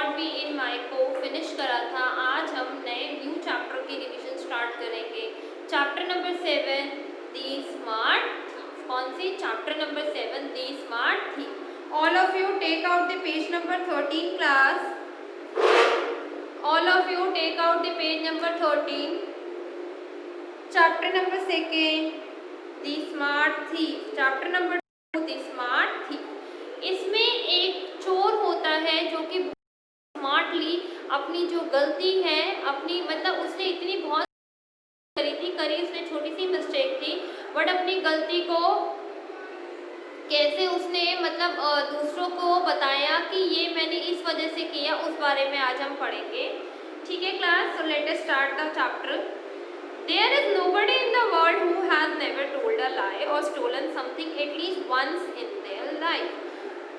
God be in माई को finish करा था, आज हम नए न्यू चैप्टर की रिविजन स्टार्ट करेंगे। Chapter number 7 the smart thief. कौन सी? Chapter number 7 the smart thief. All of you take out the page number 13 class. All of you take out the page number 13। Chapter number 2 the smart thief. Chapter number 2 the smart thief. इसमें एक चोर होता है जो कि smartly अपनी जो गलती है, अपनी मतलब उसने इतनी बहुत करी, उसने छोटी सी मिस्टेक थी, बट अपनी गलती को कैसे उसने मतलब दूसरों को बताया कि ये मैंने इस वजह से किया, उस बारे में आज हम पढ़ेंगे। ठीक है class, so let us start the chapter. There is nobody in the world who has never told a lie or stolen something at least once in their life.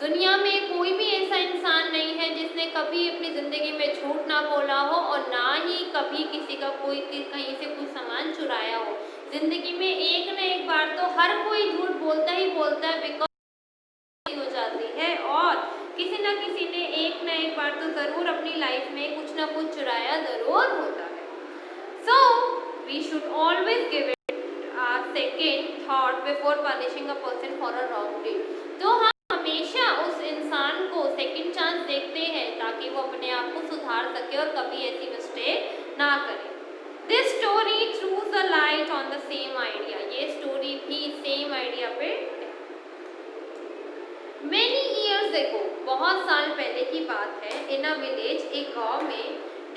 दुनिया में कोई भी ऐसा इंसान नहीं है जिसने कभी अपनी ज़िंदगी में झूठ ना बोला हो और ना ही कभी किसी का कोई कहीं से कुछ सामान चुराया हो। ज़िंदगी में एक न एक बार तो हर कोई झूठ बोलता ही बोलता है, बिकॉज हो जाती है, और किसी न किसी ने एक न एक बार तो ज़रूर अपनी लाइफ में कुछ ना कुछ चुराया ज़रूर होता है। So we should always give it a second thought before punishing a person for a wrong deed. तो हम हमेशा उस इंसान को सेकंड चांस देखते हैं ताकि वो अपने आप को सुधार सके और कभी ऐसी मिस्टेक ना करे। This story throws a light on the same idea. ये स्टोरी भी सेम आइडिया पे। Many years ago, बहुत साल पहले की बात है, in a village, एक गांव में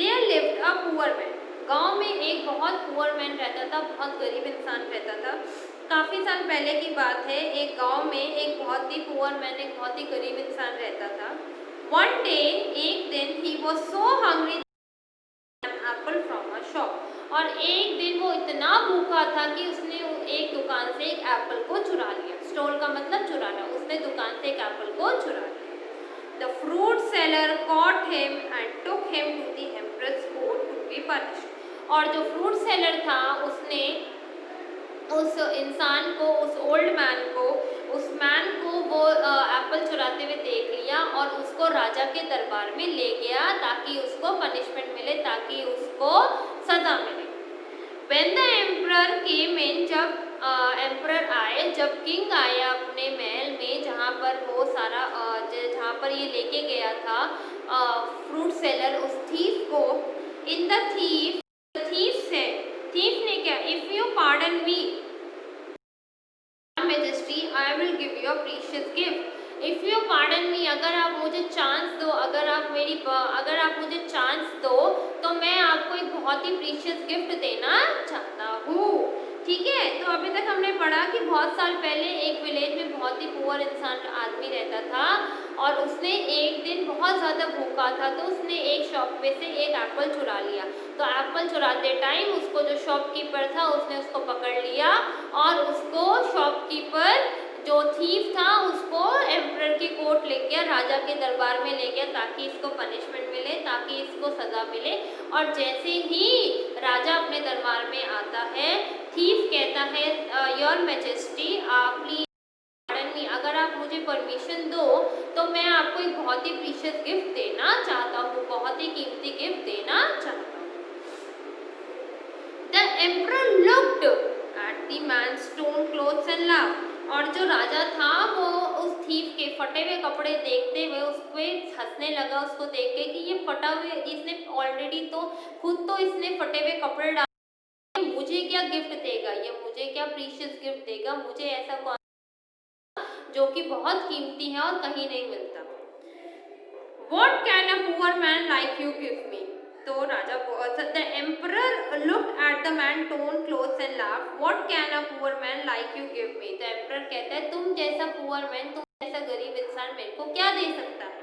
there lived a poor man. गांव में एक बहुत पुअर मैन रहता था, बहुत गरीब इंसान रहता था। काफ़ी साल पहले की बात है, एक गांव में एक बहुत ही पुअर मैन, एक बहुत ही गरीब इंसान रहता था। वन डे, एक दिन, he was so hungry an apple from a shop. और एक दिन वो इतना भूखा था कि उसने एक दुकान से एक एप्पल को चुरा लिया। स्टोल का मतलब चुराना, उसने दुकान से एक एप्पल को चुरा लिया। The fruit seller caught him and took him to the emperor's court to be punished. और जो फ्रूट सेलर था उसने उस इंसान को, उस ओल्ड मैन को, उस मैन को वो एप्पल चुराते हुए देख लिया और उसको राजा के दरबार में ले गया ताकि उसको पनिशमेंट मिले, ताकि उसको सज़ा मिले। When the emperor came in, जब एम्परर आए, जब किंग आया अपने महल में जहाँ पर वो सारा जहाँ पर ये लेके गया था फ्रूट सेलर उस थीफ को, इन द थीफ से, थीफ ने क्या, if you pardon me majesty I will give you a precious gift. If you pardon me, अगर आप मुझे चांस दो, अगर आप मुझे चांस दो तो मैं आपको एक बहुत ही प्रीशियस गिफ्ट देना चाहता हूँ। ठीक है, तो अभी तक हमने पढ़ा कि बहुत साल पहले एक विलेज में बहुत ही पुअर इंसान आदमी रहता था और उसने एक दिन बहुत ज़्यादा भूखा था, तो उसने एक शॉप पे से एक एप्पल चुरा लिया। तो एप्पल चुराते टाइम उसको जो शॉपकीपर था उसने उसको पकड़ लिया और उसको शॉपकीपर जो थीफ था उसको एम्परर की कोर्ट ले गया, राजा के दरबार में ले गया ताकि इसको पनिशमेंट मिले, ताकि इसको सज़ा मिले। और जैसे ही राजा अपने दरबार में आता है, थीफ कहता है, your majesty please pardon me, अगर आप मुझे परमिशन दो तो मैं आपको एक बहुत ही प्रीशियस गिफ्ट देना चाहता हूँ, बहुत ही कीमती गिफ्ट देना चाहता हूँ। The emperor looked at the man's torn clothes and laughed. और जो राजा था वो उस थीफ के फटे हुए कपड़े देखते हुए उस पर हंसने लगा, उसको देख के कि ये फटा हुए, इसने ऑलरेडी तो खुद तो इसने फटे हुए कपड़े डाले, मुझे क्या गिफ्ट देगा, ये मुझे क्या प्रीशियस गिफ्ट देगा, मुझे ऐसा कौन जो कि बहुत कीमती है और कहीं नहीं मिलता। What can a poor man like you give me? तो राजा the emperor looked at the man torn clothes and laughed. What can a poor man like you give me? तो emperor कहता है तुम जैसा poor man, तुम जैसा गरीब इंसान मेरे को क्या दे सकता है?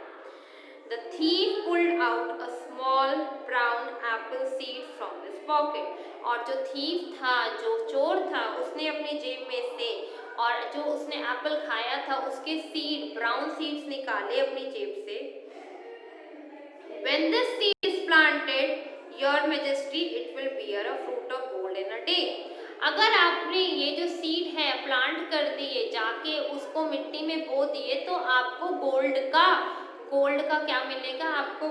The thief pulled out a small brown apple seed from his pocket. और जो thief था, जो चोर था, उसने अपनी जेब में से और जो उसने एप्पल खाया था उसके सीड, ब्राउन सीड्स निकाले अपनी जेब से। When this seed is planted, your majesty, it will bear a fruit of gold in a day. अगर आपने ये जो सीड है प्लांट कर दिए, जाके उसको मिट्टी में बो दिए, तो आपको गोल्ड का क्या मिलेगा आपको,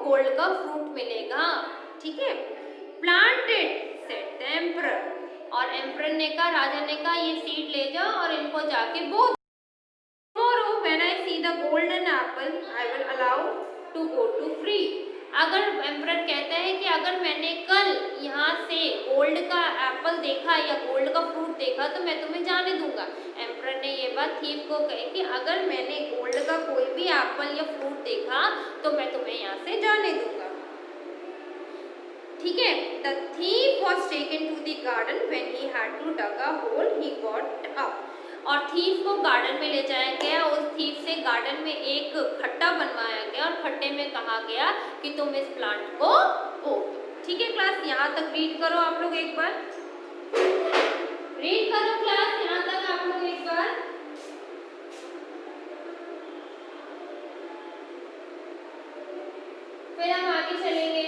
गोल्ड का फ्रूट मिलेगा, ठीक है। प्लांटेड सेड द एम्परर, और एम्परर ने कहा, राजा ने कहा, ये सीड ले जाओ और इनको जाके बो। Tomorrow when I see the golden apple, I will allow to go to free. अगर एम्परर कहता है कि अगर मैंने कल यहाँ से गोल्ड का एप्पल देखा या गोल्ड का फ्रूट देखा तो मैं तुम्हें जाने दूंगा। एम्परर ने ये बात थीफ को कही कि अगर मैंने गोल्ड का कोई भी एप्पल या फ्रूट देखा तो मैं तुम्हें यहाँ से जाने दूंगा, ठीक है। The thief was taken to the garden when he had to dug a hole, he got up. और थीफ को गार्डन में ले जाया गया, उस थीफ से गार्डन में एक खट्टा बनवाया गया और खट्टे में कहा गया कि तुम इस प्लांट को बो। ठीक है क्लास, यहाँ तक रीड करो आप लोग एक बार, रीड करो क्लास यहाँ तक आप लोग एक बार। फिर हम आगे चलेंगे।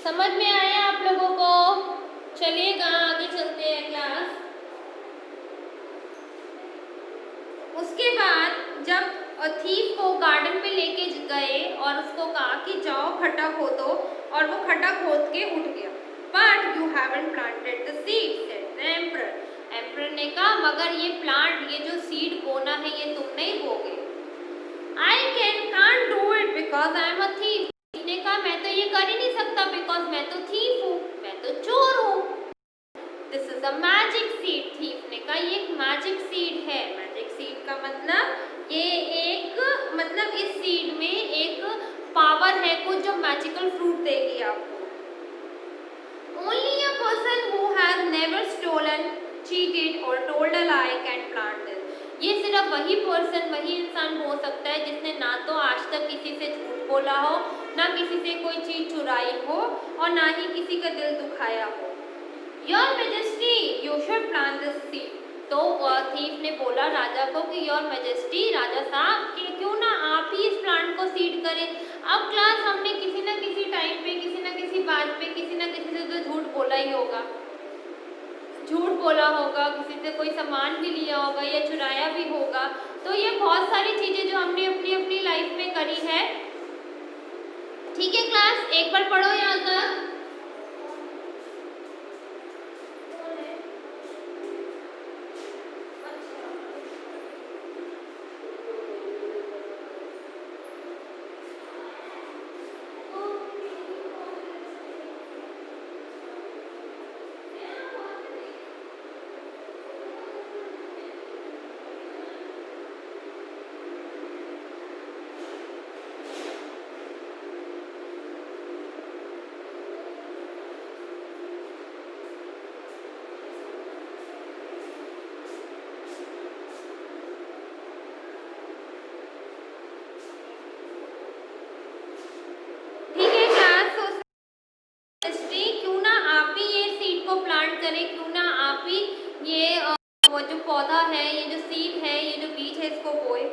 समझ में आया आप लोगों को? चलिएगा आगे चलते हैं क्लास। उसके बाद जब थीफ को गार्डन में लेके गए और उसको कहा कि जाओ खड्डा खोदो, और वो खड्डा खोद के उठ गया। But you haven't planted the seed said the emperor. Emperor ने कहा मगर ये जो सीड बोना है ये तुम नहीं बोगे। I can't do it because I am a thief. ने कहा मैं तो ये कर ही नहीं सकता बिकॉज मैं तो थीफ हूँ, मैं तो चोर हूँ। This is a magic seed. Thief ने कहा ये एक मैजिक सीड है। मैजिक सीड का मतलब इस सीड में एक पावर है कुछ जो मैजिकल फ्रूट देगी आपको। Only a person who has never stolen, cheated और told a lie can plant this. ये सिर्फ वही इंसान हो सकता है जिसने ना तो आज तक किसी से झूठ बोला हो, ना किसी से कोई चीज चुराई हो और ना ही किसी का दिल दुखाया हो। Your majesty you should plant this seed. तो थीफ ने बोला राजा को कि योर मैजेस्टी राजा साहब कि क्यों ना आप ही इस प्लांट को सीड करें। अब क्लास हमने किसी ना किसी टाइम पे किसी ना किसी बात पे किसी ना किसी से तो झूठ बोला ही होगा, झूठ बोला होगा, किसी से कोई सामान भी लिया होगा या चुराया भी होगा। तो ये बहुत सारी चीज़ें जो हमने अपनी अपनी लाइफ में करी है। ठीक है क्लास, एक बार पढ़ो यहाँ तक। क्यों ना आप ही ये वो जो पौधा है, ये जो सीड है, ये जो बीज है, इसको बोए।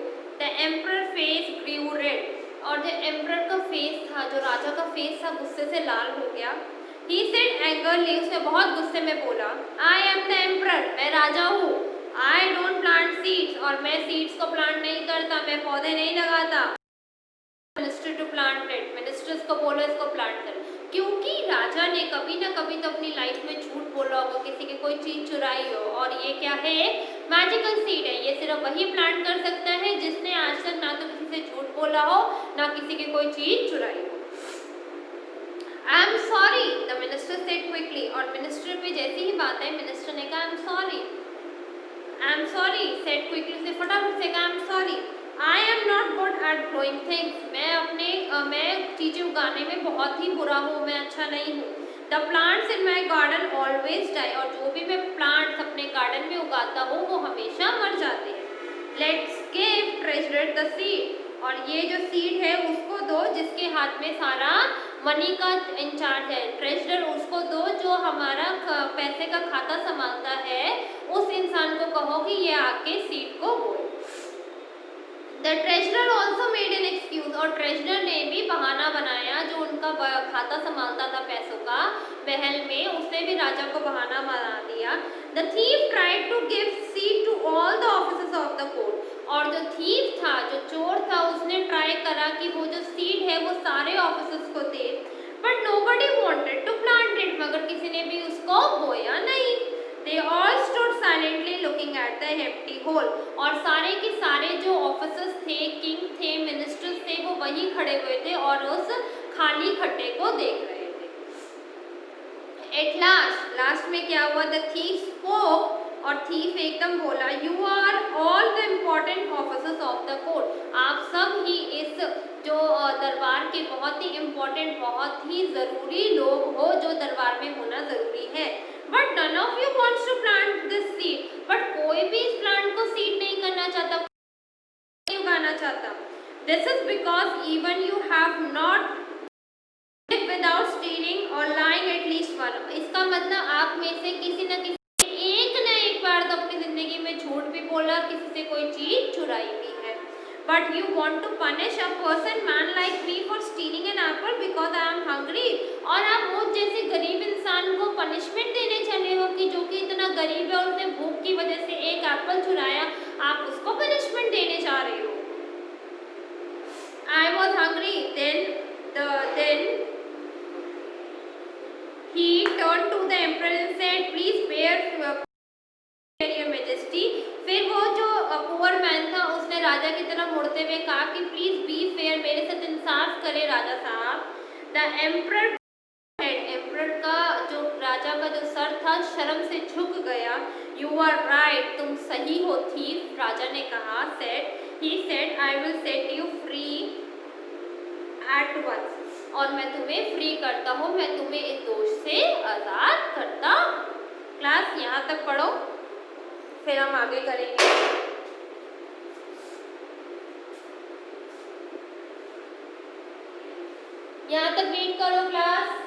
The emperor face grew red, और जो एम्परर का फेस था, जो राजा का फेस था, गुस्से से लाल हो गया। ही सेड एंग्रली, उसने बहुत गुस्से में बोला, आई एम द एम्परर, मैं राजा हूँ। आई डोंट प्लांट सीड्स, और मैं सीड्स को प्लांट नहीं करता, मैं पौधे नहीं लगाता। Minister to plant it, ministers को बोलो इसको प्लांट कर। क्योंकि राजा ने कभी ना कभी तो अपनी लाइफ में झूठ बोला होगा, किसी की कोई चीज चुराई हो, और ये क्या है, मैजिकल सीड है। ये सिर्फ वही प्लांट कर सकता है जिसने आज तक ना तो किसी से झूठ बोला हो, ना किसी की कोई चीज चुराई हो। I am sorry, the minister said quickly, और मिनिस्टर पे जैसी ही बात है, मिनिस्टर ने कहा I am sorry. I am sorry said quickly, से फटाफट से कहा I am sorry. I am not good at growing things, मैं चीज़ें उगाने में बहुत ही बुरा हूँ, मैं अच्छा नहीं हूँ। The plants in my garden always die, और जो भी मैं प्लांट्स अपने गार्डन में उगाता हूँ वो हमेशा मर जाते हैं। Let's give treasurer the seed, और ये जो सीड है उसको दो जिसके हाथ में सारा मनी का इंचार्ज है। ट्रेजरर उसको दो जो हमारा पैसे का खाता संभालता है, उस इंसान को कहो कि ये आके सीड को बोए। The treasurer also made an excuse, और ट्रेजरर ने भी बहाना बनाया, जो उनका खाता संभालता था पैसों का महल में, उसने भी राजा को बहाना बना दिया। The thief tried to give seed to all the officers of the court, और जो थीफ था, जो चोर था, उसने ट्राई करा कि वो जो सीड है वो सारे ऑफिसर्स को दे, but nobody wanted to plant it, मगर किसी ने भी उसको बोया नहीं। They all stood silently looking at the empty hole, और सारे के सारे जो ऑफिसर्स थे, किंग थे, मिनिस्टर्स थे, वो वहीं खड़े हुए थे और उस खाली खड्डे को देख रहे थे। At लास्ट में क्या हुआ, द थीफ स्पोक, और थीफ एकदम बोला, you are all the important officers of the court, आप सब ही इस जो दरबार के बहुत ही इम्पोर्टेंट, बहुत ही ज़रूरी लोग हो, जो दरबार में होना ज़रूरी है। But none of you wants to plant this seed, but कोई भी इस प्लांट को सीड नहीं करना चाहता, नहीं उगाना चाहता। This is because even you have not without stealing और लाइंग एट लीस्ट वन, इसका मतलब आप में से किसी न किसी एक न एक बार तो अपनी जिंदगी में झूठ भी बोला, किसी से कोई चीज चुराई भी है। But you want to punish a person man like me for stealing an apple because I am hungry, और आप मुझ जैसे गरीब इंसान को पनिशमेंट देने चले हो कि जो कि इतना गरीब है और उसने भूख की वजह से एक एप्पल चुराया, आप उसको पनिशमेंट देने जा रहे हो। I was hungry, then he turned to the emperor and said, please bear your majesty। फिर वो जो पुअर मैन था, उसने राजा की तरफ मुड़ते हुए कहा कि प्लीज बी फेयर, मेरे साथ इंसाफ करे राजा साहब। द एम्परर का जो राजा का जो सर था शर्म से झुक गया। यू आर राइट, तुम सही हो थीफ, राजा ने कहा। He said I will set you free at once, और मैं तुम्हें फ्री करता हूँ, मैं तुम्हें इस दोष से आज़ाद करता हूँ। क्लास यहाँ तक पढ़ो, फिर हम आगे करेंगे। यहाँ तक रीड करो क्लास।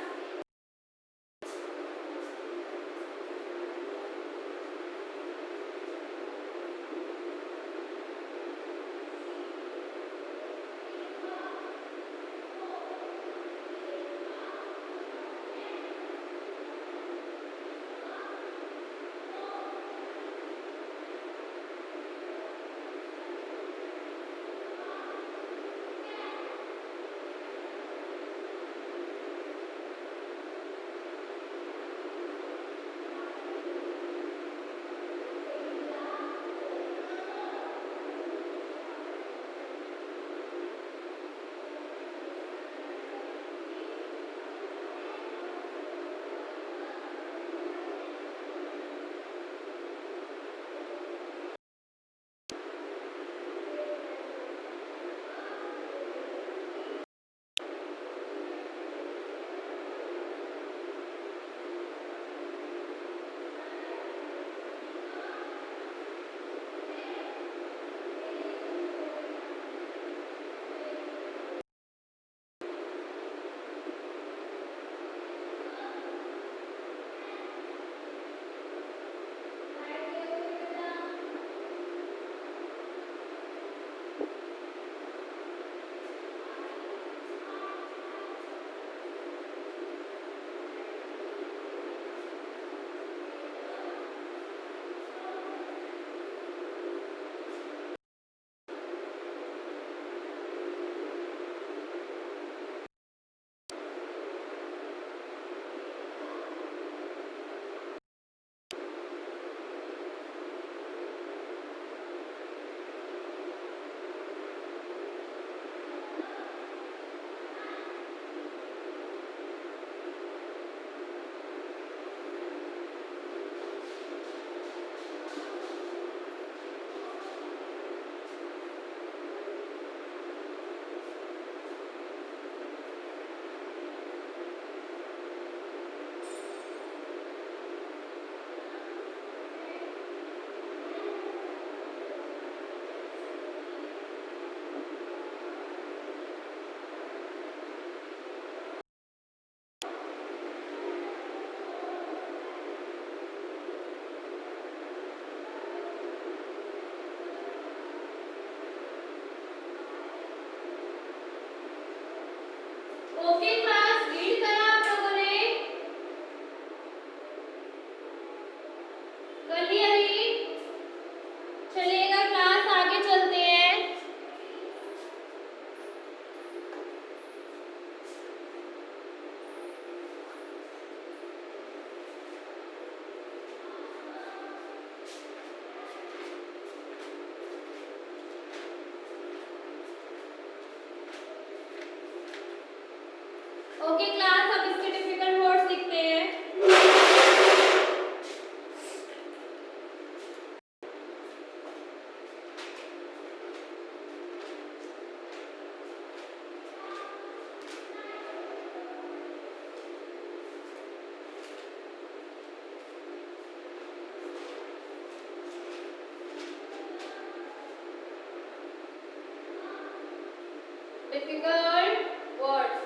Difficult words.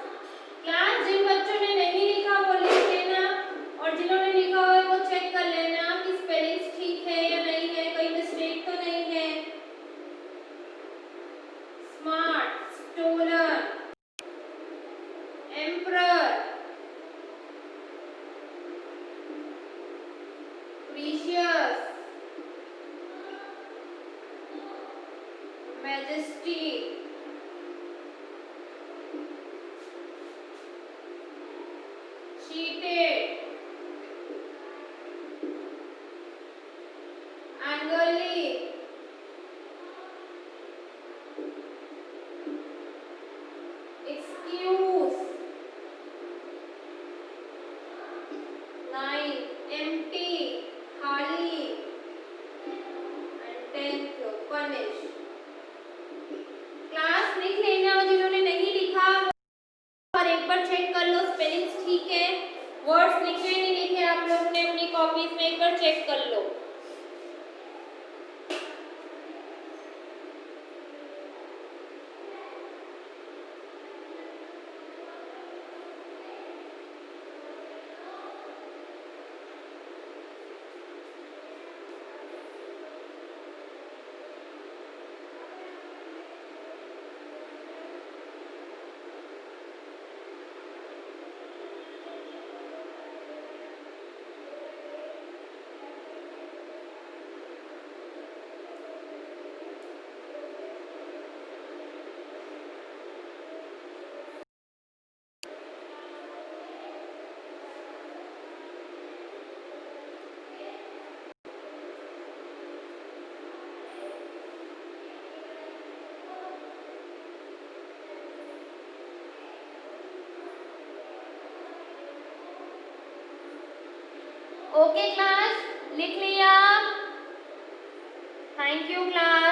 क्लास जिन बच्चों ने नहीं लिखा वो लिख लेना और जिन्होंने लिखा है वो चेक कर लेना कि स्पेलिंग्स ठीक है या नहीं है, कोई मिस्टेक तो नहीं है। Smart, stolen, emperor, precious, majesty, cheated, angrily, excuse, 9, empty, खाली, and 10th, punish। क्लास लिख लेना और जिन्होंने नहीं लिखा और एक बार चेक कर लो स्पेलिंग्स ठीक है, वर्ड्स लिखे नहीं लिखे आप लोगों ने अपनी कॉपीज में एक बार चेक कर लो। ओके क्लास, लिख लिया? Thank you class.